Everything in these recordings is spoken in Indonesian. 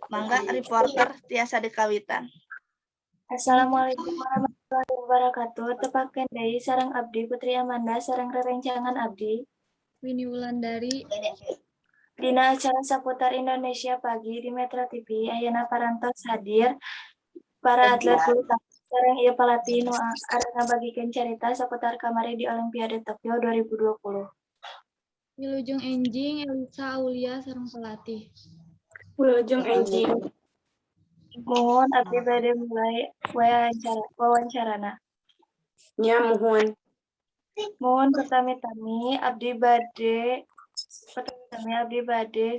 Mangga reporter tiasa dikawitan. Assalamualaikum warahmatullahi wabarakatuh. Tepakeun deui sareng abdi Putri Amanda sareng rerencangan abdi Winnie Wulandari dina acara Saputar Indonesia Pagi di Metro TV. Ayeuna parantos hadir para atlet bulu tangkis sareng ieu palatih nu arep ngabagikeun carita saputar kamari di Olimpiade Tokyo 2020. Wilujeng Enjing Elisa Aulia sareng pelatih. Wilujeng Enjing. Mohon abdi bade mulai wawancarana. Nya muhun. Mohon pertami-tami abdi bade sareng abdi bade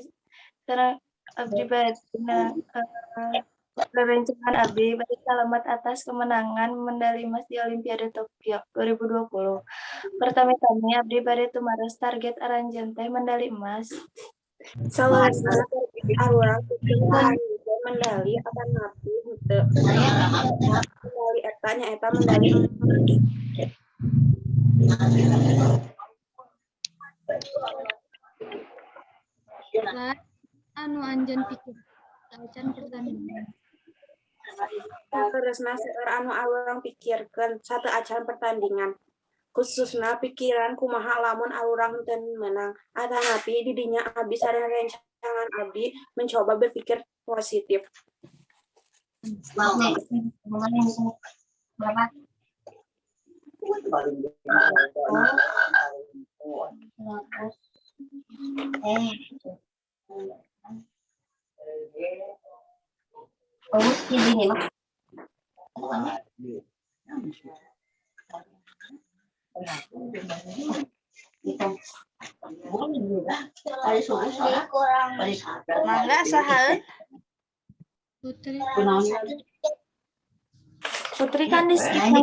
rerencangan abdi bade salamet atas kemenangan medali emas di Olimpiade Tokyo 2020. Pertami-tami abdi bade tumaros target aranjeun teh medali emas. Salasna arurang pikeun medali akan napi henteu. Medali eta nyaeta medali Anu anjeun pikir acan pertandingan. Sateresna seueur anu arurang pikirkeun sateu acan pertandingan. Khususna pikiran kumaha lamun arurang teu menang. Atanapi di dinya abdi sareng rencangan abdi mencoba berpikir positif. Mangga saha? Putri kan di skip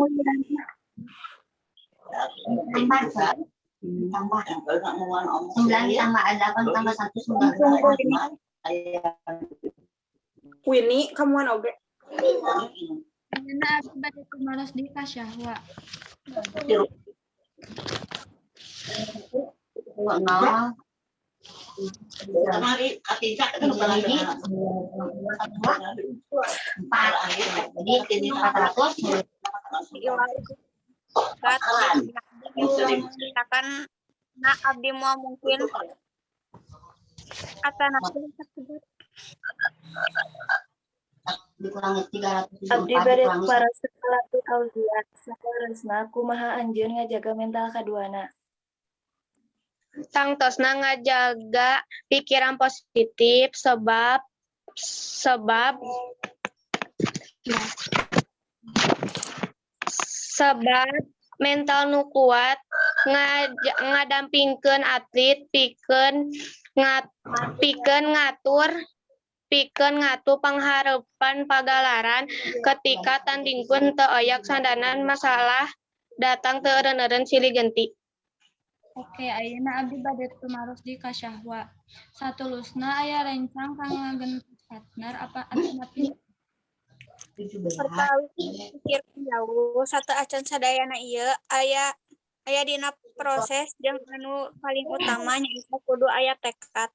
tambah 9 tambah 8 tambah 1 9. Winnie kamuan oge. Ayeuna abdi bade tumaros di Kasyahwa. Kemari ketiga kan lagi 4 jadi ini 400 Misalkan nah abdi mau mungkin atanapun tersebut dikurangi 300 abdi bade tumaros pelatih Aulia saterusna kumaha anjeun ngajaga mental kaduana. tangtosna ngajaga pikiran positif sebab mental nu kuat ngadampingkeun atlet pikeun ngatur panghareupan pagalaran ketika tandingkeun teu ayak sandanan masalah datang teu eureun-eureun silih genti. Oke, ayeuna abdi bade tumaros di Kasyahwa. Satulusna aya rencang kang ngagentos partner apa atanapi Pertawi pikir jauh satu acan sadayana ieu aya dina proses jeung anu paling utama nyaeta kudu aya tekad.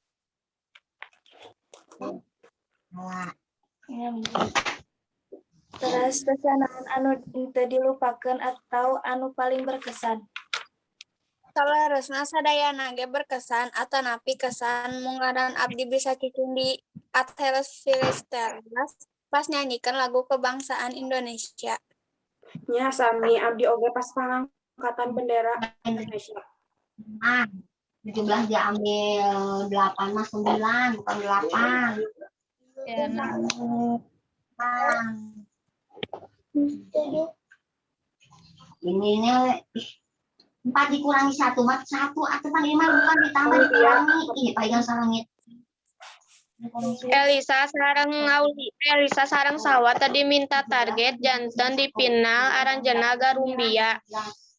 Terus kesanaan anu teu dilupakeun atau anu paling berkesan. Salerosna sadayana ge berkesan atanapi kesan munggaran abdi bisa cicing di Atheles Filisterias pas nyanyikan lagu kebangsaan Indonesia. Nya sami abdi oge pas pangangkatan bendera Indonesia. 17 diambil 8 mah 9 bukan 8. ya nah. Ini 4 dikurangi 1 mah 1 atau 5 bukan ditambah dikurangi. Ini paling salangit. Elisa sareng Sawa tadi minta target janten di final aranjeunna Garumbia.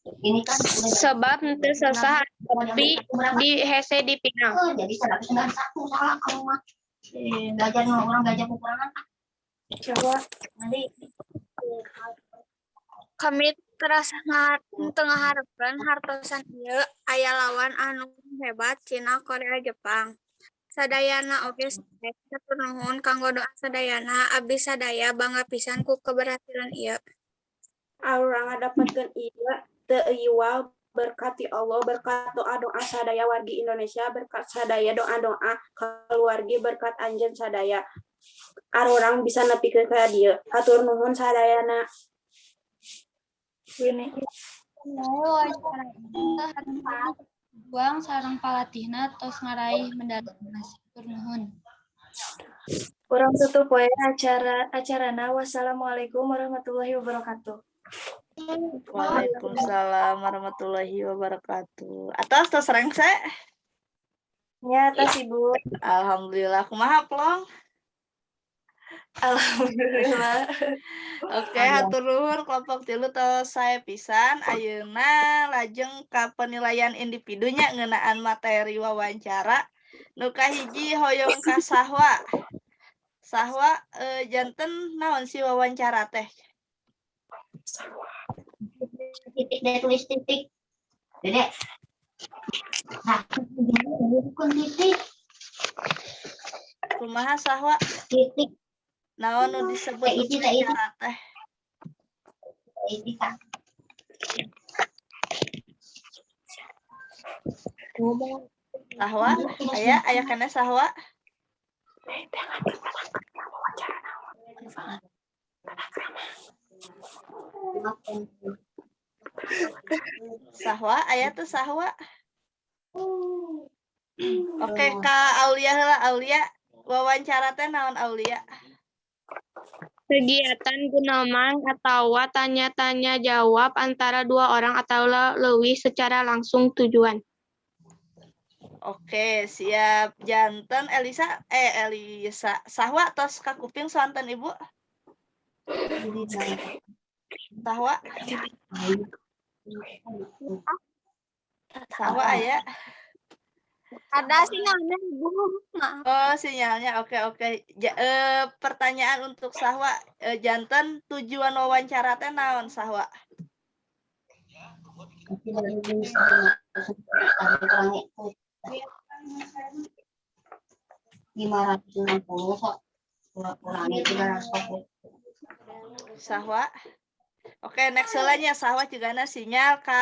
Ini kan Sebab teu sesah tapi di hese di final. jadi 191 salah kamu mah. Belajar orang belajar kekurangan. Coba nanti terasa tengah harapan hartosan ieu aya lawan anu hebat Cina, Korea, Jepang. Sadayana oge sadaya satur nuhun kanggo doa sadayana abdi sadaya bangga pisan ku keberhasilan ieu. Aurang dapatkeun ieu teu iwal berkati Allah, berkat doa-doa sadaya wargi Indonesia, berkat sadaya doa-doa keluargi, berkat anjeun sadaya. Arurang bisa nepikeun ka dieu. Hatur nuhun sadayana. Ini wawancara Buang sareng palatihna tos ngaraih medali emas. Hatur nuhun. kurang tutup we acarana. Wassalamualaikum warahmatullahi wabarakatuh. Waalaikumsalam warahmatullahi wabarakatuh. Atas tos rengse. Ya, atas Ibu. Alhamdulillah. Kumaha plong? Alhamdulillah. Oke, hatur nuhun kelompok 3 tos saya pisan. Ayeuna lajeng ka penilaian individunya ngeunaan materi wawancara. Nu kahiji hoyong ka sahwa. Sahwa janten naon si wawancara teh? Titik dari tulis titik. Dedek. Nah, bukan titik. Kumaha sahwa? Titik. Naon nu disebut wawancara teh? Titik kan. Sahwa? Aya kana sahwa? Sahwa aya tuh sahwa. Oke, ka Aulia heula. Aulia, wawancara teh naon Aulia? Kegiatan gunaman atau tanya-tanya jawab antara dua orang atau lebih secara langsung tujuan. Oke, siap. Janten Elisa. Sahwa tos ka kuping santen Ibu. Sahwa. Sahwa aya. Ada sinyalnya Ibu. Maaf. Oh, sinyalnya. Oke. Pertanyaan untuk Sahwa. Janten tujuan wawancara teh naon Sahwa? 560 kok. Kurangi 340. Sahwa. Oke, next heulanya Sahwa cigana sinyal ka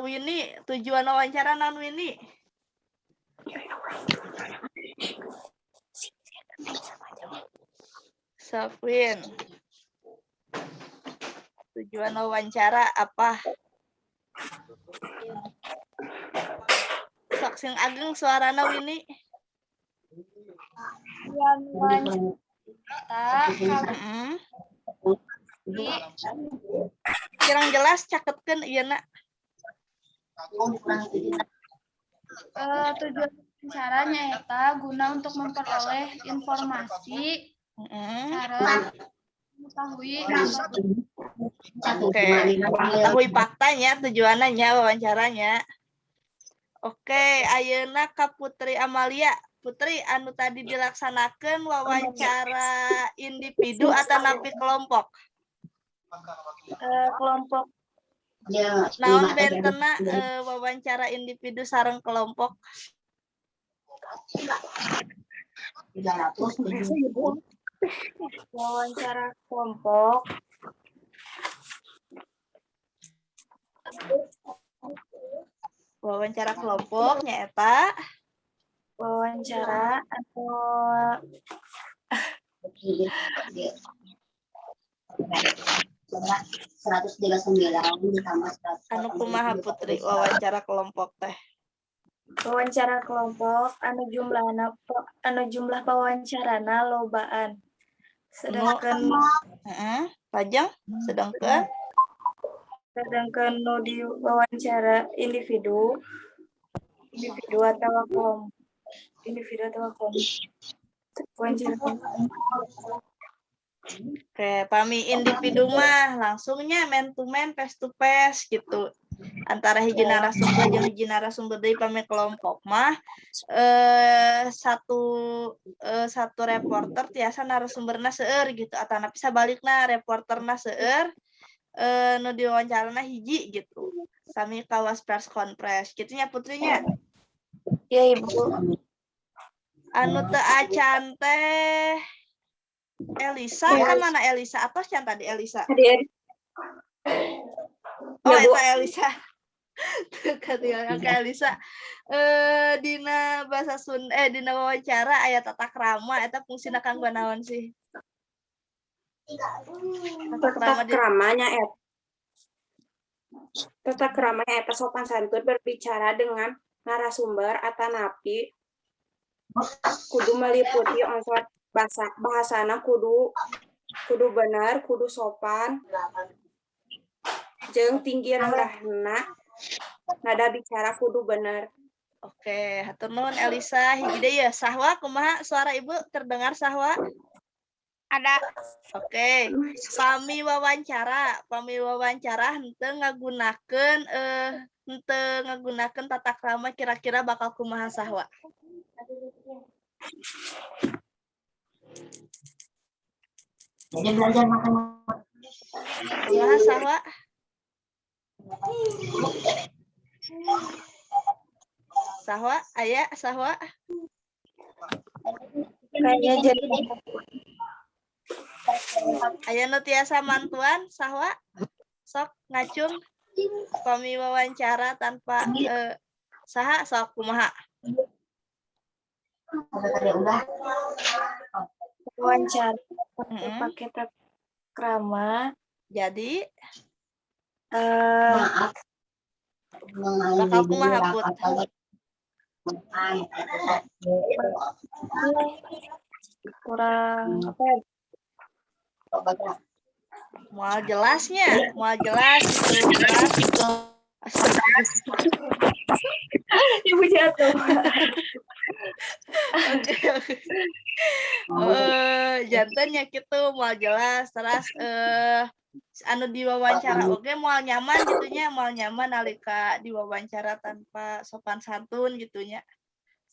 Winnie. Tujuan wawancara naon Winnie? Safwin. Tujuan wawancara apa? Sok sing ageng suarana Winnie. Yang wawancara Kirang jelas caketkeun ieu na. tujuan wawancaranya eta guna untuk memperoleh informasi cara mengetahui Oke, mengetahui faktanya, tujuannya, wawancaranya. Oke, ayeuna ka Putri Amalia. Putri, anu tadi dilaksanakan wawancara individu atau napi kelompok? Kelompok. Naon bentena wawancara individu sareng kelompok? 370. Wawancara kelompok. Wawancara kelompok nyaeta Wawancara atau 139 ditambah 100. anu kumaha Putri wawancara kelompok teh? wawancara kelompok anu jumlah pewawancarana lobaan. Sedangkan Pajang sedangkan nu di wawancara individu atau kelompok. Wawancara Oke, pami individu mah langsungnya man to man, face to face gitu. Antara hiji narasumber jeung hiji narasumber deui pami kelompok mah satu reporter tiasa narasumberna seueur gitu. Atana bisa balikna reporterna seueur, nu diwawancara hiji gitu. Sami kawas pers konpres gitunya putrinya. Ya Ibu. Anu teu acan teh Elisa kan mana Elisa atau can tadi Elisa? Tadi Oh Ya, Bu. eta Elisa. Ketinggalan ke Elisa. Dina bahasa Sunda dina wawancara aya tata krama eta fungsina kanggo naon sih? Tata keramanya tata keramanya eta sopan santun berbicara dengan narasumber atanapi kudu meliputi unsur bahasana kudu bener, kudu sopan, jeung tinggi rendahna nada bicara kudu bener. Oke, hatur nuhun Elisa. Hiji deui ya, Sahwa kumaha suara Ibu terdengar Sahwa? Ada. Oke, pami wawancara henteu ngagunakeun tata krama kira-kira bakal kumaha Sahwa? Jadi belajar makan. Kumaha Sahwa? Sahwa, aya Sahwa? Kayaknya jadi Aya nu tiasa mantuan Sahwa? Sok ngacung pami wawancara tanpa saha sok kumaha? Udah. wawancara pakai tata krama. Jadi Maaf. bakal kumaha Put? Kurang apa ya? Moal jelasnya, moal jelas gitu. Ibu jatuh. Oke. Jantannya gitu moal jelas terus anu diwawancara oke moal nyaman gitunya, moal nyaman nalika diwawancara tanpa sopan santun gitunya.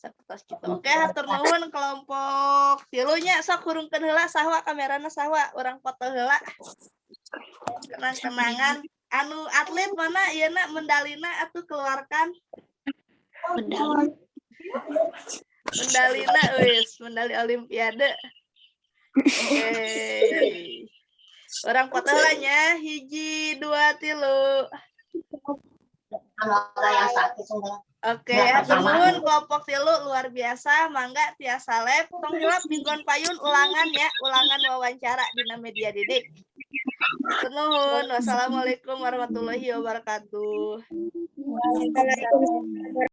Sapertos gitu. Oke, hatur nuhun kelompok 3 nya sok hurungkeun heula Sahwa kamerana Sahwa urang foto heula. Kenang-kenangan anu atlet mana ieu na mendalina atuh keluarkan. Mendalina wis, mendali olimpiade. Oke. Orang foto heula nya 1 2 3. Oke, hatur nuhun kelompok 3 luar biasa, mangga tiasa lab, tong jawab minggon payun ulangan ya, ulangan wawancara dina media didik. Hatur nuhun, wassalamualaikum warahmatullahi wabarakatuh. Waalaikumsalam.